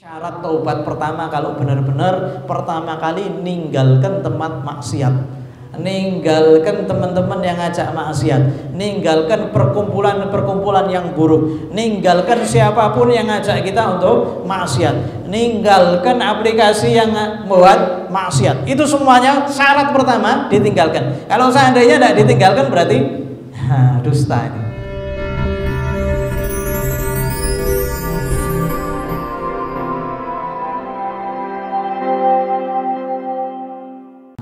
Syarat taubat pertama kalau benar-benar pertama kali ninggalkan tempat maksiat, ninggalkan teman-teman yang ngajak maksiat, ninggalkan perkumpulan-perkumpulan yang buruk, ninggalkan siapapun yang ngajak kita untuk maksiat, ninggalkan aplikasi yang membuat maksiat. Itu semuanya syarat pertama ditinggalkan. Kalau seandainya tidak ditinggalkan berarti dusta ini.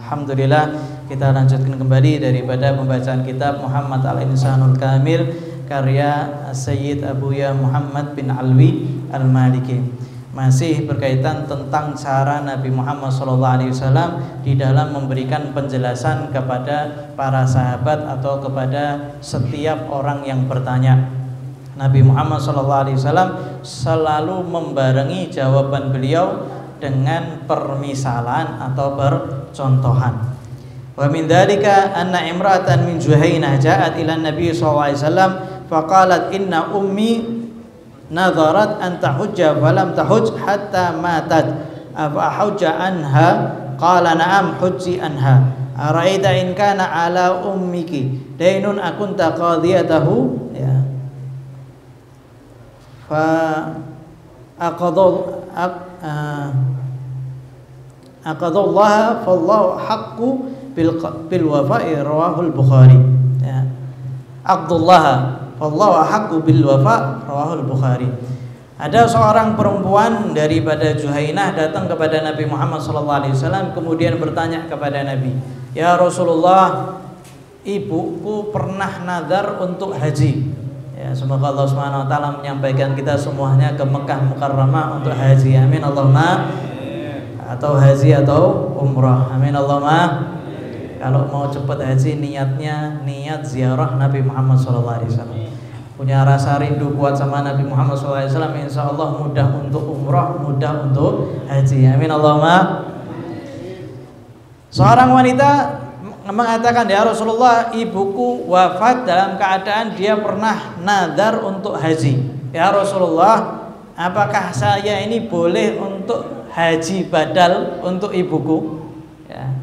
Alhamdulillah, kita lanjutkan kembali daripada pembacaan kitab Muhammad Al-Insanul Kamil karya Sayyid Abuya Muhammad bin Alwi Al-Maliki. Masih berkaitan tentang cara Nabi Muhammad SAW di dalam memberikan penjelasan kepada para sahabat atau kepada setiap orang yang bertanya. Nabi Muhammad SAW selalu membarengi jawaban beliau dengan permisalan atau percontohan. Wa min dzalika anna imra'atan min Juhaynah ja'at ila Nabi sallallahu alaihi wasallam faqalat inna ummi nadharat an tahujja falam tahujj hatta matat afa hujja anha qala na'am hujji anha ara'aita in kana ala ummiki dainun akunta qadiyatahu ya fa aqadallaha fallahu haqqu bil wafa'i rawahul Bukhari ya. Aqdallaha fallahu haqqu bil wafa' rawahul Bukhari. Ada seorang perempuan daripada Juhaynah datang kepada Nabi Muhammad SAW kemudian bertanya kepada Nabi, "Ya Rasulullah, ibuku pernah nazar untuk haji." Ya, semoga Allah Subhanahu wa taala menyampaikan kita semuanya ke Mekah Mukarramah untuk haji. Amin Allahumma. Atau haji atau umrah. Amin Allahumma. Kalau mau cepat haji niatnya niat ziarah Nabi Muhammad SAW. Punya rasa rindu kuat sama Nabi Muhammad SAW, insya Allah mudah untuk umrah, mudah untuk haji. Amin Allahumma. Seorang wanita mengatakan, "Ya Rasulullah, ibuku wafat dalam keadaan dia pernah nadar untuk haji. Ya Rasulullah, apakah saya ini boleh untuk haji badal untuk ibuku?" Ya.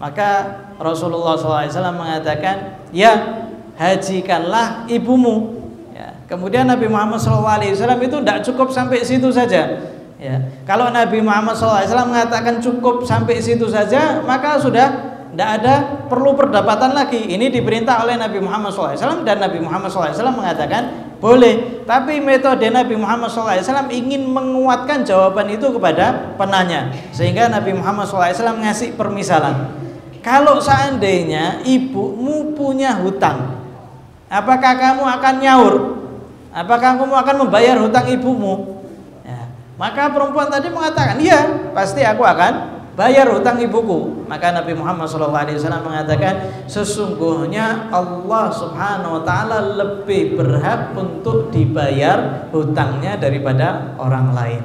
Maka Rasulullah SAW mengatakan, "Ya, hajikanlah ibumu." Ya. Kemudian Nabi Muhammad SAW itu tidak cukup sampai situ saja. Ya. Kalau Nabi Muhammad SAW mengatakan cukup sampai situ saja, maka sudah tidak ada perlu perdebatan lagi. Ini diperintah oleh Nabi Muhammad SAW dan Nabi Muhammad SAW mengatakan boleh. Tapi metode Nabi Muhammad SAW ingin menguatkan jawaban itu kepada penanya, sehingga Nabi Muhammad SAW ngasih permisalan. Kalau seandainya ibumu punya hutang, apakah kamu akan nyaur? Apakah kamu akan membayar hutang ibumu? Ya. Maka perempuan tadi mengatakan, "Iya, pasti aku akan bayar hutang ibuku." Maka Nabi Muhammad SAW mengatakan, sesungguhnya Allah Subhanahu wa taala lebih berhak untuk dibayar hutangnya daripada orang lain.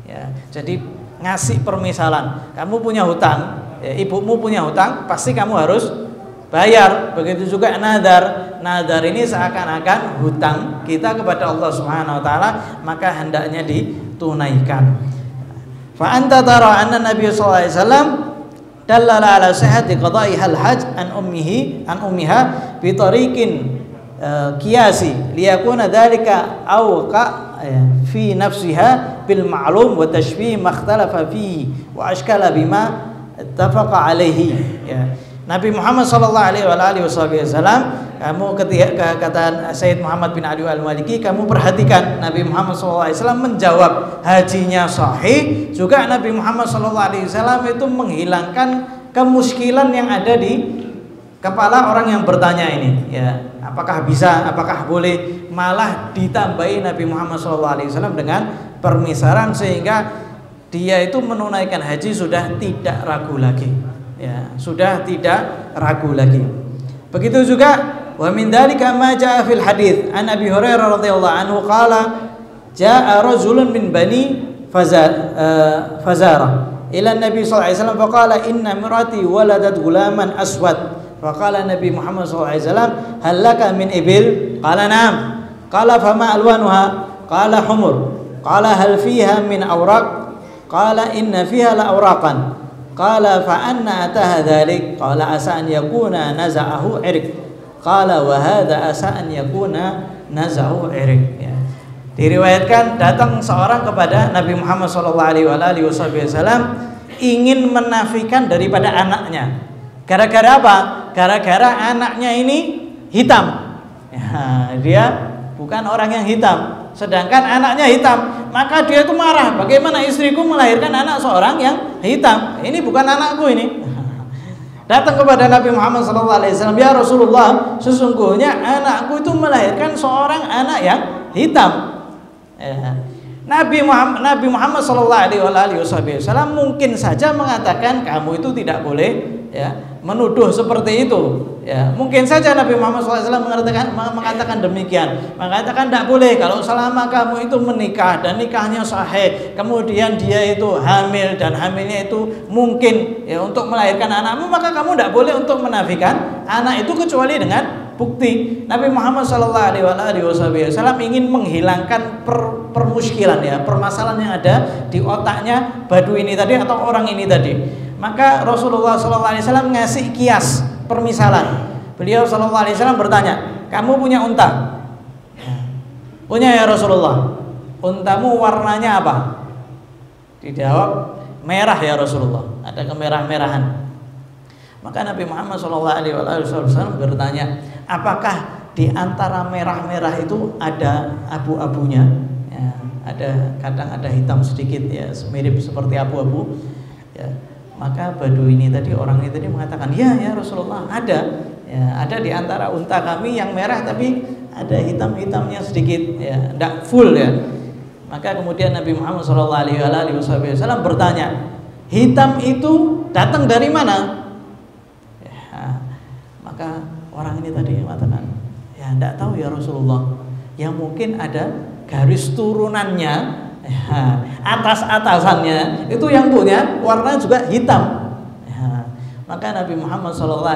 Ya, jadi ngasih permisalan, kamu punya hutang, ya, ibumu punya hutang, pasti kamu harus bayar. Begitu juga nadar. Nadar ini seakan-akan hutang kita kepada Allah Subhanahu wa taala, maka hendaknya ditunaikan. Fa anta tara anna Nabi sallallahu alaihi wasallam dallala ala sihhati qada'iha al-hajj an ummiha bi tariqin qiyasi liyakuna dhalika awqa fi nafsiha bil ma'lum wa tashbih ma ikhtalafa fihi wa ashkala bima ittafaqa alaihi. Ya. Nabi Muhammad sallallahu alaihi wasallam, kamu ketika kata Sayyid Muhammad bin Ali Al-Maliki, kamu perhatikan Nabi Muhammad SAW menjawab hajinya sahih, juga Nabi Muhammad SAW itu menghilangkan kemuskilan yang ada di kepala orang yang bertanya ini. Ya, apakah bisa, apakah boleh, malah ditambahi Nabi Muhammad SAW dengan permisalan sehingga dia itu menunaikan haji sudah tidak ragu lagi. Ya, sudah tidak ragu lagi. Begitu juga wa min dzalika ma jaa fil hadits an Abi Hurairah radhiyallahu anhu qala jaa rajulun min bani Fazarah ila Nabi sallallahu alaihi wasallam faqala inna imrati waladat gulaman aswad faqala Nabi Muhammad sallallahu alaihi wasallam hal laka min ibil qala na'am qala fama alwanuha qala humur Qala hal fiha min awraq? Qala inna fiha la awraqan. Qala fa anna ataha dhalik? Qala asa an yakuna naza'ahu irq. Qala wa hadha asa an yakuna naza'ahu irq. Ya. Diriwayatkan datang seorang kepada Nabi Muhammad SAW ingin menafikan daripada anaknya. Gara-gara apa? Gara-gara anaknya ini hitam. Ya, dia bukan orang yang hitam, sedangkan anaknya hitam. Maka dia itu marah. Bagaimana istriku melahirkan anak seorang yang hitam? Ini bukan anakku ini. Datang kepada Nabi Muhammad SAW, ya Rasulullah, sesungguhnya anakku itu melahirkan seorang anak yang hitam. Ya. Nabi Muhammad SAW mungkin saja mengatakan kamu itu tidak boleh ya menuduh seperti itu. Ya, mungkin saja Nabi Muhammad SAW mengatakan demikian, mengatakan tidak boleh kalau selama kamu itu menikah dan nikahnya sahih, kemudian dia itu hamil dan hamilnya itu mungkin ya untuk melahirkan anakmu, maka kamu tidak boleh untuk menafikan anak itu kecuali dengan bukti. Nabi Muhammad SAW ingin menghilangkan permuskilan ya, permasalahan yang ada di otaknya badu ini tadi atau orang ini tadi. Maka Rasulullah SAW ngasih kias permisalan. Beliau SAW bertanya, kamu punya unta? Punya ya Rasulullah. Untamu warnanya apa? Dijawab, merah ya Rasulullah. Ada kemerah-merahan. Maka Nabi Muhammad SAW bertanya, apakah di antara merah-merah itu ada abu-abunya? Ya, kadang ada hitam sedikit ya, mirip seperti abu-abu. Ya. Maka badu ini tadi, orang ini tadi mengatakan, ya Rasulullah, ada. Ya, ada di antara unta kami yang merah tapi ada hitam-hitamnya sedikit, ya, tidak full ya. Maka kemudian Nabi Muhammad SAW bertanya, hitam itu datang dari mana? Ya, maka orang ini tadi mengatakan, ya tidak tahu ya Rasulullah. Ya mungkin ada garis turunannya. Ya, atas-atasannya itu yang punya warna juga hitam. Ya, maka Nabi Muhammad SAW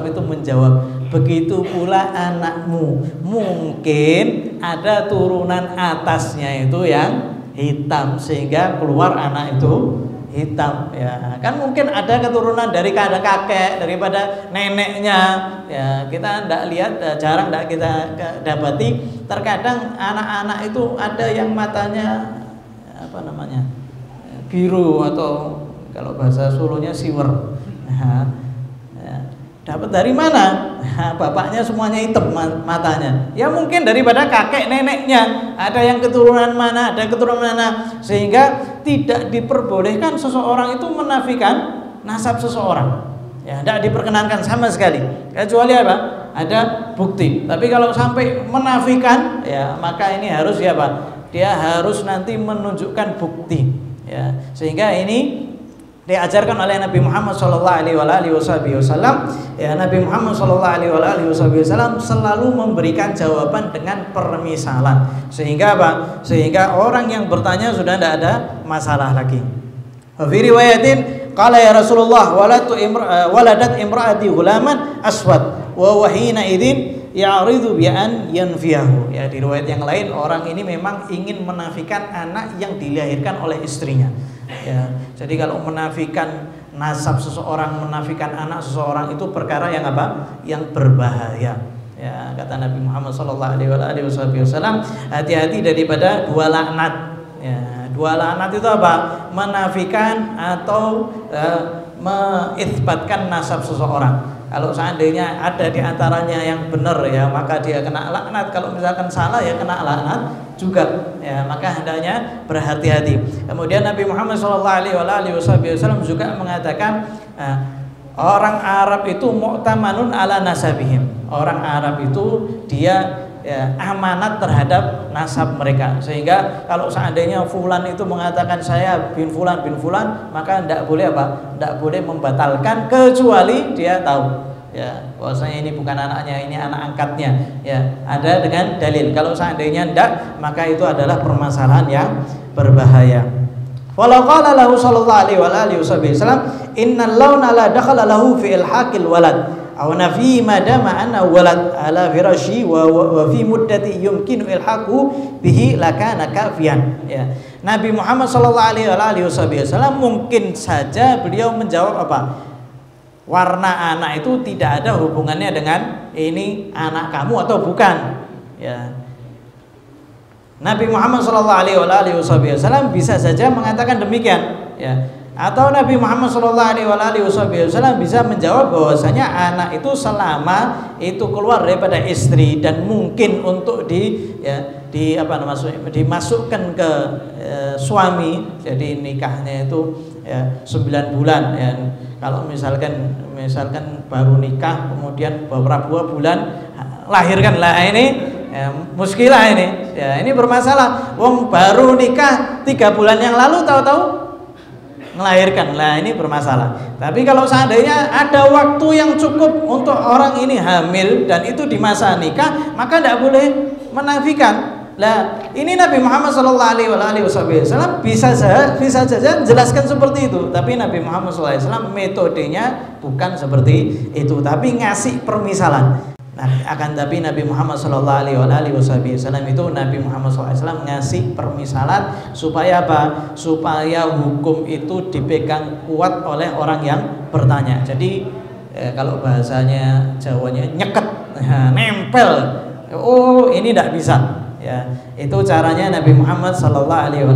itu menjawab, begitu pula anakmu, mungkin ada turunan atasnya itu yang hitam sehingga keluar anak itu hitam. Ya, kan mungkin ada keturunan dari kakek, daripada neneknya. Ya, kita tidak lihat, jarang tidak kita dapati. Terkadang anak-anak itu ada yang matanya biru atau kalau bahasa Solonya siwer. Ya, dapat dari mana? Bapaknya semuanya hitam matanya. Ya mungkin daripada kakek neneknya. Ada yang keturunan mana, ada keturunan mana, sehingga tidak diperbolehkan seseorang itu menafikan nasab seseorang. Ya, tidak diperkenankan sama sekali. Kecuali apa? Ada bukti. Tapi kalau sampai menafikan, ya maka ini harus ya Pak. Dia harus nanti menunjukkan bukti. Ya, sehingga ini diajarkan oleh Nabi Muhammad SAW. Ya, Nabi Muhammad SAW selalu memberikan jawaban dengan permisalan. Sehingga apa? Sehingga orang yang bertanya sudah tidak ada masalah lagi. Fi riwayatin qala ya Rasulullah waladat imraati ghulaman aswad wa wahina idzin ya'ridu bi an yanfiyahu. Ya, di riwayat yang lain orang ini memang ingin menafikan anak yang dilahirkan oleh istrinya. Ya, jadi kalau menafikan nasab seseorang, menafikan anak seseorang itu perkara yang apa? Yang berbahaya. Ya, kata Nabi Muhammad SAW, hati-hati daripada dua laknat. Ya, dua laknat itu apa? Menafikan atau mengitsbatkan nasab seseorang. Kalau seandainya ada di antaranya yang benar ya, maka dia kena laknat. Kalau misalkan salah ya kena laknat juga. Ya, maka hendaknya berhati-hati. Kemudian Nabi Muhammad SAW juga mengatakan orang Arab itu mu'tamanun ala nasabihim. Orang Arab itu dia ya, amanat terhadap nasab mereka. Sehingga kalau seandainya fulan itu mengatakan saya bin fulan, maka tidak boleh apa? Tidak boleh membatalkan kecuali dia tahu ya bahwasanya ini bukan anaknya, ini anak angkatnya. Ya, ada dengan dalil. Kalau seandainya tidak, maka itu adalah permasalahan yang berbahaya. Walau qala lahu sallallahu alaihi wasallam innal launa la dakhala lahu fi ilhaqil walad aw nafi madama anna walad ala firashi wa fi muddati yumkinu ilhaqu bihi lakana kafian. Ya. Nabi Muhammad sallallahu alaihi wasallam mungkin saja beliau menjawab apa? Warna anak itu tidak ada hubungannya dengan ini anak kamu atau bukan. Ya. Nabi Muhammad sallallahu alaihi wasallam bisa saja mengatakan demikian, ya. Atau Nabi Muhammad sallallahu alaihi wasallam bisa menjawab bahwasanya anak itu selama itu keluar daripada istri dan mungkin untuk dimasukkan ke suami, jadi nikahnya itu ya 9 bulan ya. Kalau misalkan baru nikah kemudian beberapa bulan lahirkan lah ini ya, muskilah ini ya, ini bermasalah. Wong baru nikah 3 bulan yang lalu tahu-tahu melahirkan lah, ini bermasalah. Tapi kalau seandainya ada waktu yang cukup untuk orang ini hamil dan itu di masa nikah, maka tidak boleh menafikan. Lah ini Nabi Muhammad sallallahu alaihi wasallam bisa saja menjelaskan seperti itu, tapi Nabi Muhammad sallallahu alaihi wasallam metodenya bukan seperti itu, tapi ngasih permisalan. Nah, akan tapi Nabi Muhammad sallallahu alaihi wasallam itu Nabi Muhammad SAW ngasih permisalan supaya apa? Supaya hukum itu dipegang kuat oleh orang yang bertanya. Jadi kalau bahasanya Jawanya nyeket, nempel. Oh, ini tidak bisa. Ya, itu caranya Nabi Muhammad sallallahu alaihi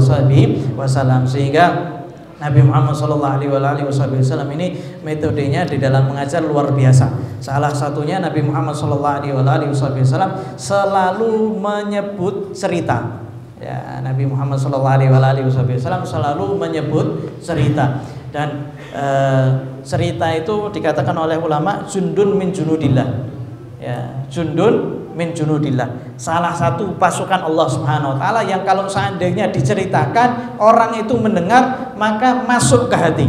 wasallam, sehingga Nabi Muhammad sallallahu alaihi wasallam ini metodenya di dalam mengajar luar biasa. Salah satunya Nabi Muhammad sallallahu alaihi wasallam selalu menyebut cerita. Ya, Nabi Muhammad sallallahu alaihi wasallam selalu menyebut cerita, dan cerita itu dikatakan oleh ulama jundun min junudillah. Ya, jundun min junudillah, salah satu pasukan Allah Subhanahu wa taala yang kalau seandainya diceritakan orang itu mendengar maka masuk ke hati.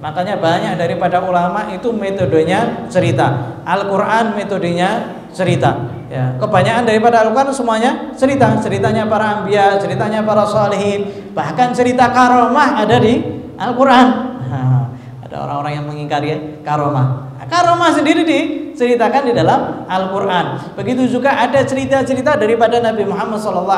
Makanya banyak daripada ulama itu metodenya cerita. Al-Qur'an metodenya cerita. Ya, kebanyakan daripada Al-Qur'an semuanya cerita, ceritanya para anbiya, ceritanya para sholihin, bahkan cerita karomah ada di Al-Qur'an. Ada orang-orang yang mengingkari karomah. Karomah sendiri diceritakan di dalam Al-Quran. Begitu juga ada cerita-cerita daripada Nabi Muhammad SAW.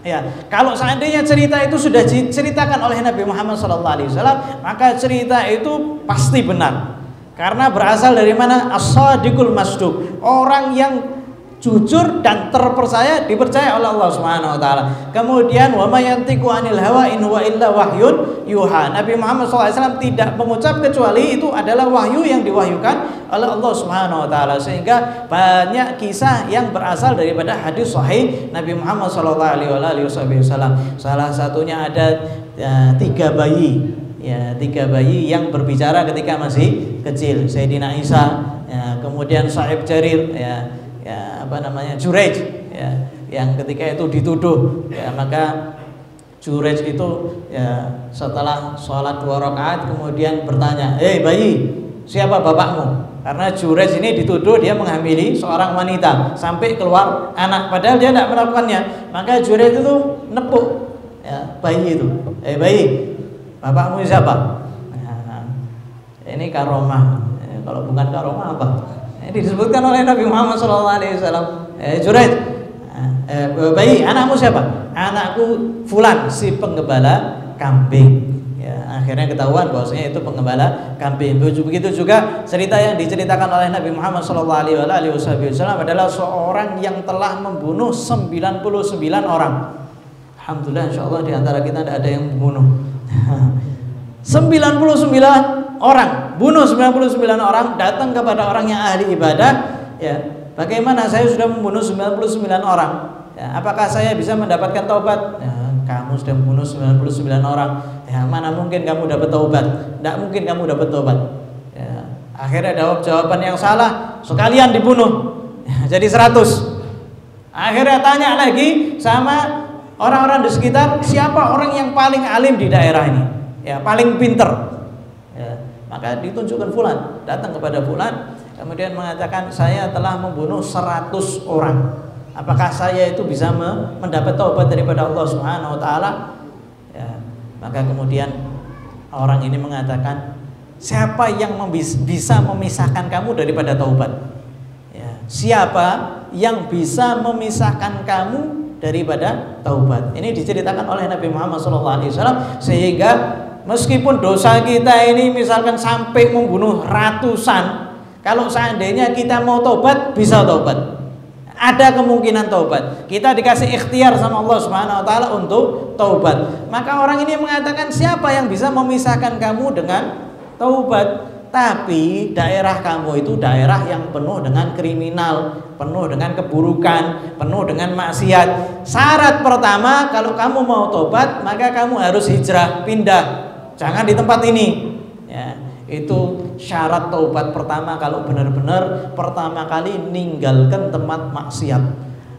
Ya, kalau seandainya cerita itu sudah diceritakan oleh Nabi Muhammad SAW, maka cerita itu pasti benar. Karena berasal dari mana? As-Sadiqul Masduq, orang yang jujur dan terpercaya, dipercaya oleh Allah Subhanahu wa taala. Kemudian wa may yantiqu 'anil hawa in huwa illa wahyun yuha. Nabi Muhammad SAW tidak mengucap kecuali itu adalah wahyu yang diwahyukan oleh Allah Subhanahu wa taala, sehingga banyak kisah yang berasal daripada hadis sahih Nabi Muhammad sallallahu alaihi wasallam. Salah satunya ada 3 bayi. Ya, 3 bayi yang berbicara ketika masih kecil. Sayyidina Isa, ya, kemudian Sa'ib Jarir, Jurej, ya, yang ketika itu dituduh, ya, maka Jurej itu ya setelah sholat 2 rakaat kemudian bertanya, bayi, siapa bapakmu? Karena Jurej ini dituduh dia menghamili seorang wanita sampai keluar anak, padahal dia tidak melakukannya. Maka Jurej itu nepuk ya, bayi itu, bayi, bapakmu siapa? Nah, ini karomah. Kalau bukan karomah apa? Ini disebutkan oleh Nabi Muhammad SAW. Jurej, bayi, anakmu siapa? Anakku Fulan, si penggembala kambing. Ya, akhirnya ketahuan bahwasanya itu penggembala kambing. Begitu juga cerita yang diceritakan oleh Nabi Muhammad SAW adalah seorang yang telah membunuh 99 orang. Alhamdulillah, insyaallah di antara kita tidak ada yang membunuh. 99 orang, bunuh 99 orang, datang kepada orang yang ahli ibadah, ya. Bagaimana saya sudah membunuh 99 orang? Ya, apakah saya bisa mendapatkan taubat? Ya, kamu sudah membunuh 99 orang. Ya, mana mungkin kamu dapat taubat? Tidak mungkin kamu dapat taubat. Ya, akhirnya jawaban yang salah, sekalian dibunuh. Ya, jadi 100. Akhirnya tanya lagi sama orang-orang di sekitar, siapa orang yang paling alim di daerah ini? Ya, paling pinter. Ya, maka ditunjukkan Fulan, datang kepada Fulan, kemudian mengatakan saya telah membunuh 100 orang. Apakah saya itu bisa mendapat taubat daripada Allah Subhanahu wa taala? Ya, maka kemudian orang ini mengatakan Siapa yang bisa memisahkan kamu daripada taubat? Ya, siapa yang bisa memisahkan kamu daripada taubat? Ini diceritakan oleh Nabi Muhammad SAW, sehingga meskipun dosa kita ini misalkan sampai membunuh ratusan, kalau seandainya kita mau taubat, bisa taubat. Ada kemungkinan taubat. Kita dikasih ikhtiar sama Allah Subhanahu wa taala untuk taubat. Maka orang ini mengatakan, siapa yang bisa memisahkan kamu dengan taubat? Tapi daerah kamu itu daerah yang penuh dengan kriminal, penuh dengan keburukan, penuh dengan maksiat. Syarat pertama, kalau kamu mau taubat, maka kamu harus hijrah, pindah. Jangan di tempat ini. Ya, itu syarat taubat pertama. Kalau benar-benar pertama kali ninggalkan tempat maksiat,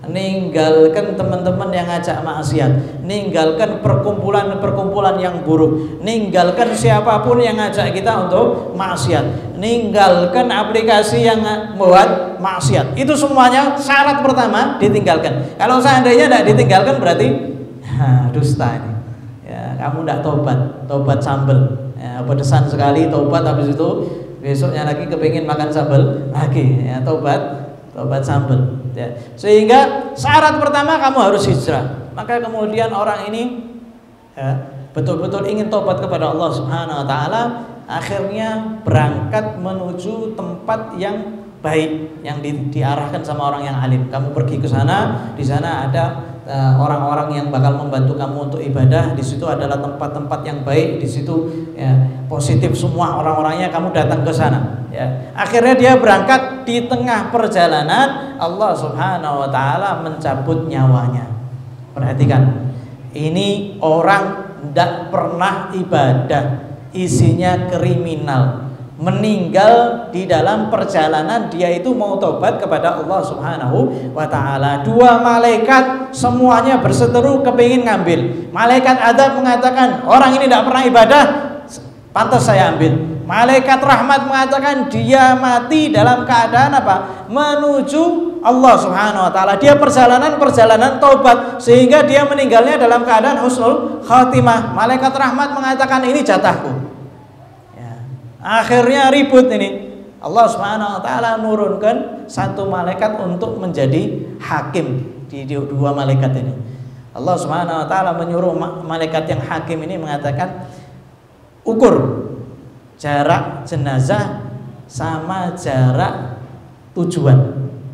ninggalkan teman-teman yang ngajak maksiat, ninggalkan perkumpulan-perkumpulan yang buruk, ninggalkan siapapun yang ngajak kita untuk maksiat, ninggalkan aplikasi yang membuat maksiat. Itu semuanya syarat pertama ditinggalkan. Kalau seandainya tidak ditinggalkan, berarti dusta ini. Ya, kamu tidak tobat sambel. Ya, pedesan sekali taubat, habis itu besoknya lagi kepingin makan sambal lagi, ya, taubat sambal, ya. Sehingga syarat pertama kamu harus hijrah. Maka kemudian orang ini, ya, betul-betul ingin taubat kepada Allah Subhanahu wa taala, akhirnya berangkat menuju tempat yang baik yang diarahkan sama orang yang alim. Kamu pergi ke sana, di sana ada orang-orang yang bakal membantu kamu untuk ibadah. Di situ adalah tempat-tempat yang baik, di situ, ya, positif semua orang-orangnya. Kamu datang ke sana, ya. Akhirnya dia berangkat, di tengah perjalanan Allah Subhanahu wa taala mencabut nyawanya. Perhatikan, ini orang tidak pernah ibadah, isinya kriminal, meninggal di dalam perjalanan dia itu mau tobat kepada Allah Subhanahu wa taala. Dua malaikat semuanya berseteru kepingin ngambil. Malaikat adab mengatakan, orang ini tidak pernah ibadah, pantas saya ambil. Malaikat rahmat mengatakan, dia mati dalam keadaan apa? Menuju Allah Subhanahu wa taala. Dia perjalanan taubat, sehingga dia meninggalnya dalam keadaan husnul khatimah. Malaikat rahmat mengatakan, ini jatahku. Akhirnya ribut ini. Allah Subhanahu wa taala nurunkan satu malaikat untuk menjadi hakim di dua malaikat ini. Allah Subhanahu wa taala menyuruh malaikat yang hakim ini mengatakan, ukur jarak jenazah sama jarak tujuan.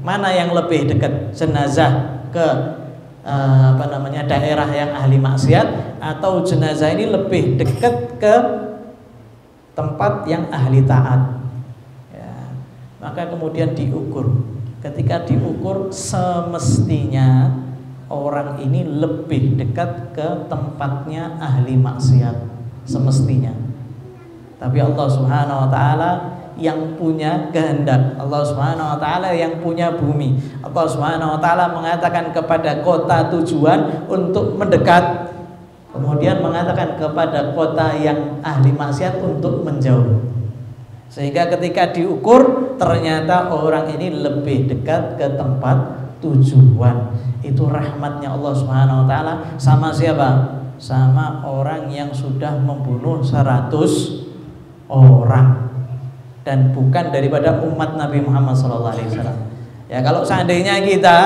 Mana yang lebih dekat, jenazah ke daerah yang ahli maksiat, atau jenazah ini lebih dekat ke tempat yang ahli taat, ya. Maka kemudian diukur. Ketika diukur, semestinya orang ini lebih dekat ke tempatnya ahli maksiat, semestinya. Tapi Allah Subhanahu wa taala yang punya kehendak, Allah Subhanahu wa taala yang punya bumi. Allah Subhanahu wa taala mengatakan kepada kota tujuan untuk mendekat, kemudian mengatakan kepada kota yang ahli maksiat untuk menjauh. Sehingga ketika diukur, ternyata orang ini lebih dekat ke tempat tujuan. Itu rahmatnya Allah Subhanahu wa taala. Sama siapa? Sama orang yang sudah membunuh 100 orang, dan bukan daripada umat Nabi Muhammad SAW. Ya, kalau seandainya kita,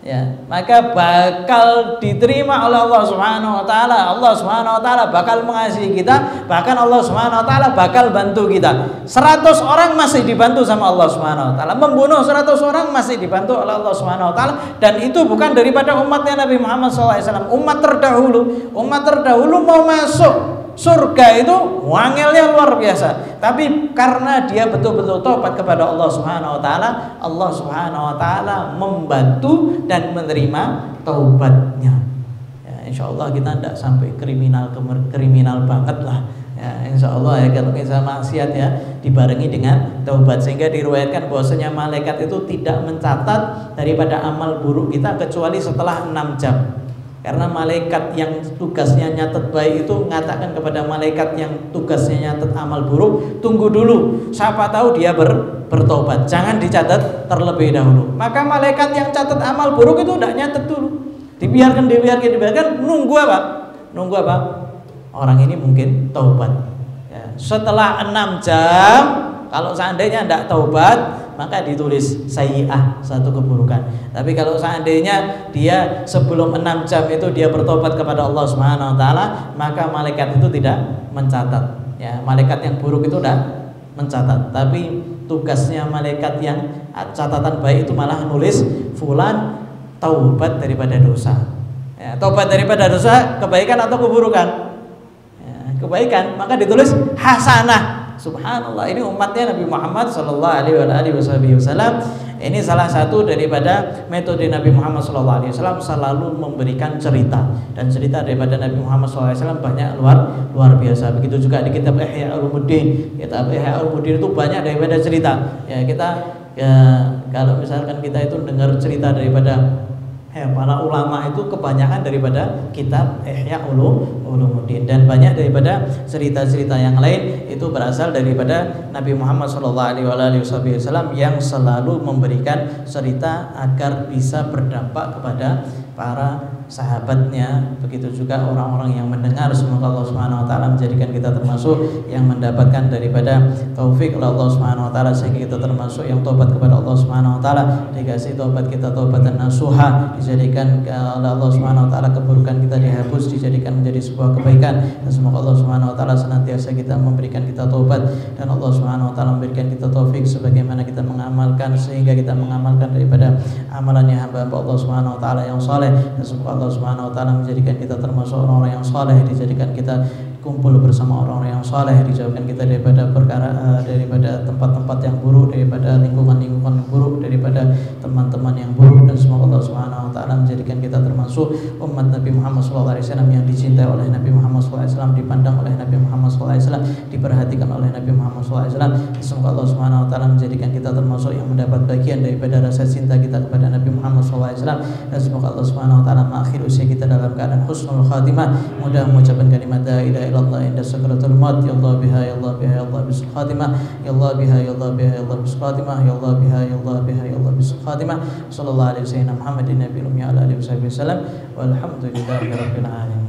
ya, maka bakal diterima oleh Allah Subhanahu wa taala. Allah Subhanahu wa taala bakal mengasihi kita, bahkan Allah Subhanahu wa taala bakal bantu kita. 100 orang masih dibantu sama Allah Subhanahu wa taala. Membunuh 100 orang masih dibantu oleh Allah Subhanahu wa taala, dan itu bukan daripada umatnya Nabi Muhammad SAW. Umat terdahulu mau masuk surga itu wangelnya luar biasa. Tapi karena dia betul-betul tobat kepada Allah Subhanahu wa taala, Allah Subhanahu wa taala membantu dan menerima taubatnya. Ya, insyaallah kita tidak sampai kriminal banget lah. Ya, insyaallah, ya, kalau kita maksiat, ya, dibarengi dengan taubat. Sehingga diriwayatkan bahwasanya malaikat itu tidak mencatat daripada amal buruk kita kecuali setelah 6 jam. Karena malaikat yang tugasnya nyatet baik itu mengatakan kepada malaikat yang tugasnya nyatet amal buruk, tunggu dulu, siapa tahu dia bertobat, jangan dicatat terlebih dahulu. Maka malaikat yang catat amal buruk itu tidak nyatet dulu, dibiarkan, nunggu apa? Orang ini mungkin taubat, ya. Setelah 6 jam, kalau seandainya tidak taubat, maka ditulis sayyi'ah, satu keburukan. Tapi kalau seandainya dia sebelum 6 jam itu dia bertobat kepada Allah Subhanahu wa taala, maka malaikat itu tidak mencatat. Ya, malaikat yang buruk itu tidak mencatat. Tapi tugasnya malaikat yang catatan baik itu malah nulis fulan taubat daripada dosa. Ya, taubat daripada dosa kebaikan atau keburukan? Ya, kebaikan, maka ditulis hasanah. Subhanallah, ini umatnya Nabi Muhammad sallallahu alaihi wasallam. Ini salah satu daripada metode Nabi Muhammad sallallahu alaihi wasallam, selalu memberikan cerita, dan cerita daripada Nabi Muhammad sallallahu alaihi wasallam banyak luar biasa. Begitu juga di kitab Ihya Ulumuddin. Kitab Ihya Ulumuddin itu banyak daripada cerita. Ya, kita kalau misalkan kita itu dengar cerita daripada para ulama itu kebanyakan daripada kitab Ihya Ulumuddin, dan banyak daripada cerita-cerita yang lain itu berasal daripada Nabi Muhammad SAW yang selalu memberikan cerita agar bisa berdampak kepada para sahabatnya. Begitu juga orang-orang yang mendengar. Semoga Allah Subhanahu wa taala menjadikan kita termasuk yang mendapatkan daripada taufik oleh Allah Subhanahu wa taala, sehingga kita termasuk yang tobat kepada Allah Subhanahu wa taala, dikasih tobat kita taubatan nasuha, dijadikan oleh Allah Subhanahu wa taala keburukan kita dihapus, dijadikan menjadi sebuah kebaikan. Dan semoga Allah Subhanahu wa taala senantiasa kita memberikan kita taubat, dan Allah Subhanahu wa taala memberikan kita taufik sebagaimana kita mengamalkan, sehingga kita mengamalkan daripada amalannya hamba-hamba Allah Subhanahu wa taala yang saleh. Dan semoga Allah Subhanahu wa taala menjadikan kita termasuk orang-orang yang saleh, dijadikan kita kumpul bersama orang-orang yang saleh, dijauhkan kita daripada perkara daripada tempat-tempat yang buruk, daripada lingkungan-lingkungan buruk, daripada teman-teman yang buruk. Dan semoga Allah Subhanahu wa taala menjadikan kita termasuk umat Nabi Muhammad SAW yang dicintai oleh Nabi Muhammad SAW, dipandang oleh Nabi Muhammad SAW, diperhatikan oleh Nabi Muhammad SAW. Semoga Allah Subhanahu wa taala menjadikan kita termasuk yang mendapat bagian daripada rasa cinta kita kepada Nabi Muhammad SAW. Dan semoga Allah Subhanahu wa taala mengakhiri usia kita dalam keadaan husnul khatimah, mudah mengucapkan kalimat la ilaha illallah inda sakratul maut. Ya Allah biha, ya Allah biha, ya Allah bisul khatimah. Ya Allah biha, ya Allah biha, ya Allah bisul khatimah. Ya Allah biha, ya Allah biha, ya Allah bisul khatimah. Sallallahu alaihi wasallam Muhammadin nabiyil ummi ala alihi wasallam. Walhamdulillahirabbil alamin.